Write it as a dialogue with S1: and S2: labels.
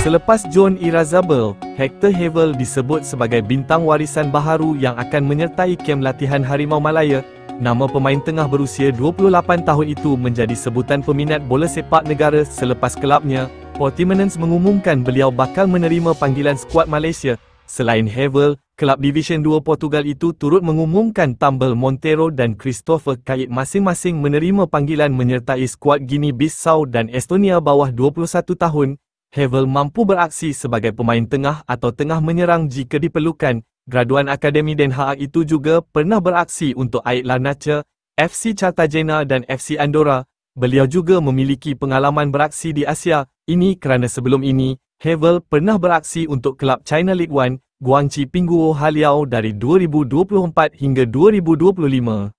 S1: Selepas John Irazabal, Hector Havel disebut sebagai bintang warisan baharu yang akan menyertai kem latihan Harimau Malaya. Nama pemain tengah berusia 28 tahun itu menjadi sebutan peminat bola sepak negara selepas kelabnya, Portimonense mengumumkan beliau bakal menerima panggilan skuad Malaysia. Selain Havel, kelab Division 2 Portugal itu turut mengumumkan Tambel Montero dan Christopher Kait masing-masing menerima panggilan menyertai skuad Guinea-Bissau dan Estonia bawah 21 tahun. Havel mampu beraksi sebagai pemain tengah atau tengah menyerang jika diperlukan. Graduan Akademi Den Haag itu juga pernah beraksi untuk AEK Larnaca, FC Cartagena dan FC Andorra. Beliau juga memiliki pengalaman beraksi di Asia. Ini kerana sebelum ini, Havel pernah beraksi untuk kelab China League One, Guangxi Pingguo Haliao dari 2024 hingga 2025.